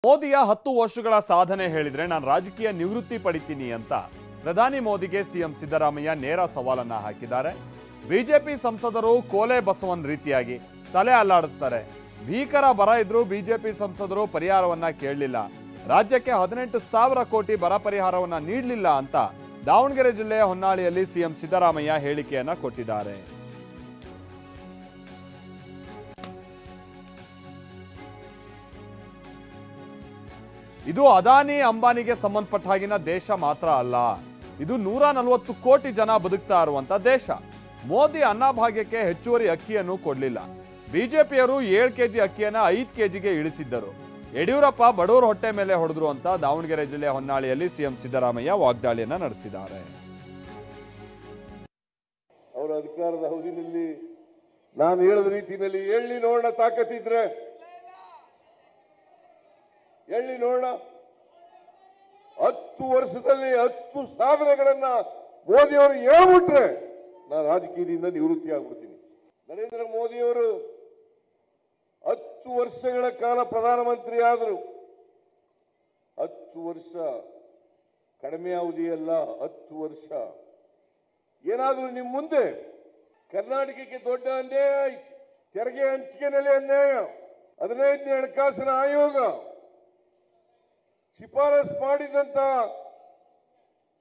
ಮೋದಿಯ 10 ವರ್ಷಗಳ ಸಾಧನೆ ಹೇಳಿದ್ರೆ ನಾನು ರಾಜಕೀಯ ನಿವೃತ್ತಿ ಪಡಿತೀನಿ ಅಂತ ಪ್ರಧಾನಿ ಮೋದಿಗೆ ಸಿಎಂ ಸಿದ್ದರಾಮಯ್ಯ ನೇರ ಸವಾಲನ್ನ ಹಾಕಿದ್ದಾರೆ. ಬಿಜೆಪಿ ಸಂಸದರು ಕೋಲೆ ಬಸವನ್ ರೀತಿಯಾಗಿ ತಲೆ ಅಲ್ಲಾಡಿಸ್ತಾರೆ. ಭೀಕರ ಬರ ಇದ್ರೂ ಬಿಜೆಪಿ ಸಂಸದರು ಪರಿಹಾರವನ್ನ ಕೇಳಲಿಲ್ಲ. ರಾಜ್ಯಕ್ಕೆ 18,000 ಕೋಟಿ ಬರ ಪರಿಹಾರವನ್ನ ನೀಡಲಿಲ್ಲ ಅಂತ ದಾವಣಗೆರೆ ಜಿಲ್ಲೆಯ ಹೊನ್ನಾಳಿಯಲ್ಲಿ ಸಿಎಂ ಸಿದ್ದರಾಮಯ್ಯ ಹೇಳಿಕೆಯನ್ನ ಕೊಟ್ಟಿದ್ದಾರೆ. ಇದು ಅದಾನಿ ಅಂಬಾನಿಗೆ ಸಂಬಂಧಪಟ್ಟ ಹಾಗಿನ ದೇಶ ಮಾತ್ರ ಅಲ್ಲ, ಇದು 140 ಕೋಟಿ ಜನ ಬದುಕ್ತಾ ಇರುವಂತ ದೇಶ. ಮೋದಿ ಅನ್ನಭಾಗ್ಯಕ್ಕೆ ಹೆಚ್ಚುವರಿ ಅಕ್ಕಿಯನ್ನು ಕೊಡಲಿಲ್ಲ. ಬಿಜೆಪಿಯವರು 7 ಕೆಜಿ ಅಕ್ಕಿಯನ್ನ 5 ಕೆಜಿಗೆ ಇಳಿಸಿದ್ದರು. ಯಡಿಯೂರಪ್ಪ ಬಡವರ ಹೊಟ್ಟೆ ಮೇಲೆ ಹೊಡೆದ್ರು ಅಂತ ದಾವಣಗೆರೆ ಜಿಲ್ಲೆ ಹೊನ್ನಾಳಿಯಲ್ಲಿ ಸಿಎಂ ಸಿದ್ದರಾಮಯ್ಯ ವಾಗ್ದಾಳಿಯನ್ನ ನಡೆಸಿದ್ದಾರೆ. ಅವರ ಅಧಿಕಾರದ ಅವಧಿಯಲ್ಲಿ ನಾನು ಹೇಳಿದ ರೀತಿಯಲ್ಲಿ ಎಳ್ಳಿ ನೋಡೋಣ, ತಾಕತ್ತಿದ್ರೆ ಎಳ್ಳಿ ನೋಡೋಣ. 10 ವರ್ಷದಲ್ಲಿ 10 ಸಾಧನೆಗಳನ್ನ ಮೋದಿಯವರು ಹೇಳ್ಬಿಟ್ರೆ ನಾನು ರಾಜಕೀಯದಿಂದ ನಿವೃತ್ತಿ ಆಗ್ಬಿಡ್ತೀನಿ. ನರೇಂದ್ರ ಮೋದಿಯವರು 10 ವರ್ಷಗಳ ಕಾಲ ಪ್ರಧಾನಮಂತ್ರಿ ಆದರು. 10 ವರ್ಷ ಕಡಿಮೆ ಅವಧಿಯಲ್ಲ, 10 ವರ್ಷ. ಏನಾದರೂ ನಿಮ್ಮ ಮುಂದೆ ಕರ್ನಾಟಕಕ್ಕೆ ದೊಡ್ಡ ಅನ್ಯಾಯ ಆಯ್ತು. ತೆರಿಗೆ ಹಂಚಿಕೆನಲ್ಲಿ ಅನ್ಯಾಯ. 15ನೇ ಹಣಕಾಸಿನ ಆಯೋಗ ಶಿಫಾರಸ್ ಮಾಡಿದಂತ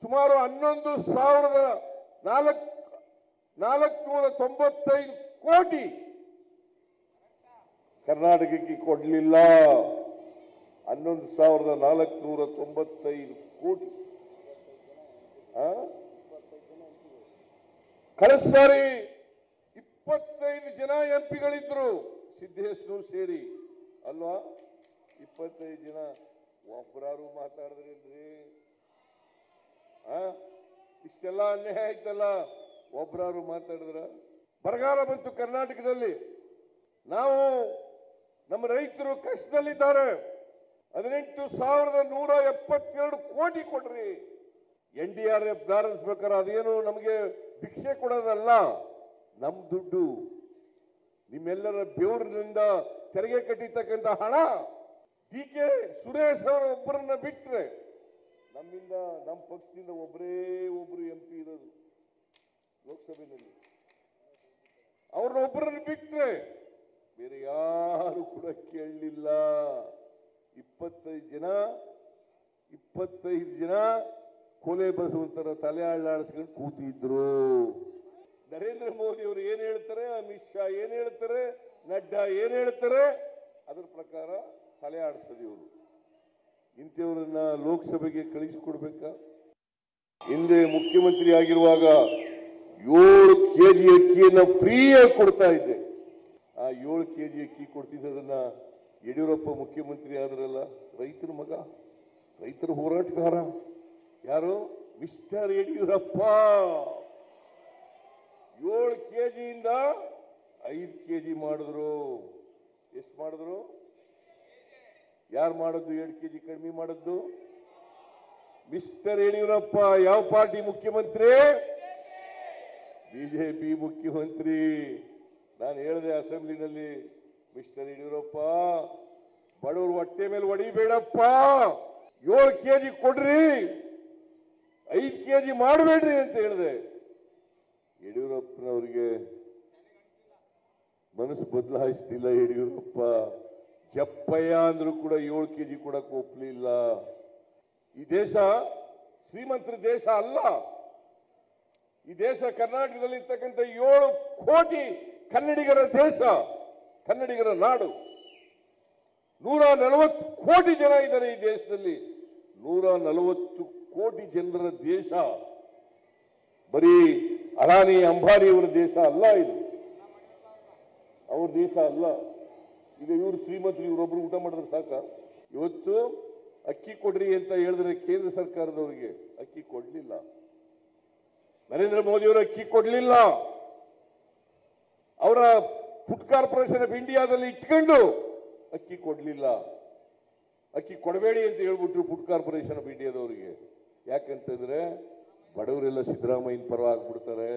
ಸುಮಾರು 11,495 ಕೋಟಿ ಕರ್ನಾಟಕಕ್ಕೆ ಕೊಡಲಿಲ್ಲ. 11,495 ಕೋಟಿ. ಕಳೆದ ಸಾರಿ 25 ಜನ ಎಂಪಿಗಳಿದ್ರು, ಸಿದ್ದೇಶ್ವರು ಸೇರಿ ಅಲ್ವಾ? 25 ಜನ. ಒಬ್ಬರಾರು ಮಾತಾಡಿದ್ರೇನ್ರಿ? ಇಷ್ಟೆಲ್ಲ ಅನ್ಯಾಯ ಆಯ್ತಲ್ಲ, ಒಬ್ಬರಾರು ಮಾತಾಡಿದ್ರ? ಬರಗಾಲ ಬಂತು ಕರ್ನಾಟಕದಲ್ಲಿ. ನಾವು ನಮ್ಮ ರೈತರು ಕಷ್ಟದಲ್ಲಿದ್ದಾರೆ. 18,172 ಕೋಟಿ ಕೊಡ್ರಿ. NDRF ಬ್ಯಾಲೆನ್ಸ್ ಬೇಕಾದ್ರೆ ಅದೇನು ನಮಗೆ ಭಿಕ್ಷೆ ಕೊಡೋದಲ್ಲ, ನಮ್ ದುಡ್ಡು, ನಿಮ್ಮೆಲ್ಲರ ಬೆವರಿನಿಂದ ತೆರಿಗೆ ಕಟ್ಟಿರ್ತಕ್ಕಂಥ ಹಣ. DK ಸುರೇಶ್ ಅವರು ಒಬ್ಬರನ್ನ ಬಿಟ್ರೆ ನಮ್ಮಿಂದ, ನಮ್ಮ ಪಕ್ಷದಿಂದ ಒಬ್ಬರು MP ಇರೋದು ಲೋಕಸಭೆಯಲ್ಲಿ. ಅವ್ರನ್ನ ಒಬ್ಬರನ್ನು ಬಿಟ್ರೆ ಬೇರೆ ಯಾರು ಕೂಡ ಕೇಳಲಿಲ್ಲ. 25 ಜನ ಕೊಲೆ ಬಸವಂತರ ತಲೆ ಅಳ್ಳಾಡಿಸ್ಕೊಂಡು ಕೂತಿದ್ರು. ನರೇಂದ್ರ ಮೋದಿ ಅವರು ಏನ್ ಹೇಳ್ತಾರೆ, ಅಮಿತ್ ಶಾ ಏನ್ ಹೇಳ್ತಾರೆ, ನಡ್ಡಾ ಏನ್ ಹೇಳ್ತಾರೆ, ಅದ್ರ ಪ್ರಕಾರ ತಲೆ ಆಡಿಸ್ತದೆ ಇವರು. ಇಂಥವ್ರನ್ನ ಲೋಕಸಭೆಗೆ ಕಳಿಸಿಕೊಡ್ಬೇಕಾ? ಹಿಂದೆ ಮುಖ್ಯಮಂತ್ರಿ ಆಗಿರುವಾಗ 7 ಕೆಜಿ ಅಕ್ಕಿಯನ್ನ ಫ್ರೀಯಾಗಿ ಕೊಡ್ತಾ ಇದ್ದೆ. ಆ 7 ಕೆಜಿ ಅಕ್ಕಿ ಕೊಡ್ತಿದ್ದದನ್ನ ಯಡಿಯೂರಪ್ಪ ಮುಖ್ಯಮಂತ್ರಿ ಆದ್ರಲ್ಲ, ರೈತರ ಮಗ, ರೈತರ ಹೋರಾಟಗಾರ ಯಾರು? ಮಿಸ್ಟರ್ ಯಡಿಯೂರಪ್ಪ 7 ಕೆಜಿಯಿಂದ 5 ಕೆಜಿ ಮಾಡಿದ್ರು. ಎಷ್ಟು ಮಾಡಿದ್ರು? ಯಾರು ಮಾಡಿದ್ದು? 7 ಕೆಜಿ ಕಡಿಮೆ ಮಾಡಿದ್ದು ಮಿಸ್ಟರ್ ಯಡಿಯೂರಪ್ಪ. ಯಾವ ಪಾರ್ಟಿ ಮುಖ್ಯಮಂತ್ರಿ? ಬಿಜೆಪಿ ಮುಖ್ಯಮಂತ್ರಿ. ನಾನು ಹೇಳಿದೆ ಅಸೆಂಬ್ಲಿನಲ್ಲಿ, ಮಿಸ್ಟರ್ ಯಡಿಯೂರಪ್ಪ ಬಡವರು ಹೊಟ್ಟೆ ಮೇಲೆ ಹೊಡಿಬೇಡಪ್ಪ, 7 ಕೆಜಿ ಕೊಡ್ರಿ, 5 ಕೆಜಿ ಮಾಡಬೇಡ್ರಿ ಅಂತ ಹೇಳಿದೆ. ಯಡಿಯೂರಪ್ಪನವ್ರಿಗೆ ಮನಸ್ಸು ಬದಲಾಯಿಸ್ತಿಲ್ಲ ಯಡಿಯೂರಪ್ಪ. ಜಪ್ಪಯ್ಯ ಅಂದ್ರೂ ಕೂಡ 7 ಕೆಜಿ ಕೊಡಕ್ಕೆ ಒಪ್ಪಲಿಲ್ಲ. ಈ ದೇಶ ಶ್ರೀಮಂತರ ದೇಶ ಅಲ್ಲ. ಈ ದೇಶ ಕರ್ನಾಟಕದಲ್ಲಿ ಇರ್ತಕ್ಕಂಥ 7 ಕೋಟಿ ಕನ್ನಡಿಗರ ದೇಶ, ಕನ್ನಡಿಗರ ನಾಡು. 140 ಕೋಟಿ ಜನ ಇದ್ದಾರೆ ಈ ದೇಶದಲ್ಲಿ. 140 ಕೋಟಿ ಜನರ ದೇಶ. ಬರೀ ಅದಾನಿ ಅಂಬಾನಿಯವರ ದೇಶ ಅಲ್ಲ ಇದು, ಅವ್ರ ದೇಶ ಅಲ್ಲ. ಈಗ ಇವರು ಶ್ರೀಮಂತರು, ಇವರೊಬ್ರು ಊಟ ಮಾಡಿದ್ರೆ ಸಾಕ? ಇವತ್ತು ಅಕ್ಕಿ ಕೊಡ್ರಿ ಅಂತ ಹೇಳಿದ್ರೆ ಕೇಂದ್ರ ಸರ್ಕಾರದವರಿಗೆ ಅಕ್ಕಿ ಕೊಡ್ಲಿಲ್ಲ. ನರೇಂದ್ರ ಮೋದಿಯವರು ಅಕ್ಕಿ ಕೊಡ್ಲಿಲ್ಲ. ಅವರ ಫುಡ್ ಕಾರ್ಪೊರೇಷನ್ ಆಫ್ ಇಂಡಿಯಾದಲ್ಲಿ ಇಟ್ಕೊಂಡು ಅಕ್ಕಿ ಕೊಡ್ಲಿಲ್ಲ. ಅಕ್ಕಿ ಕೊಡಬೇಡಿ ಅಂತ ಹೇಳ್ಬಿಟ್ರು ಫುಡ್ ಕಾರ್ಪೊರೇಷನ್ ಆಫ್ ಇಂಡಿಯಾದವರಿಗೆ. ಯಾಕಂತಂದ್ರೆ ಬಡವರೆಲ್ಲ ಸಿದ್ದರಾಮಯ್ಯನ ಪರ ಆಗ್ಬಿಡ್ತಾರೆ.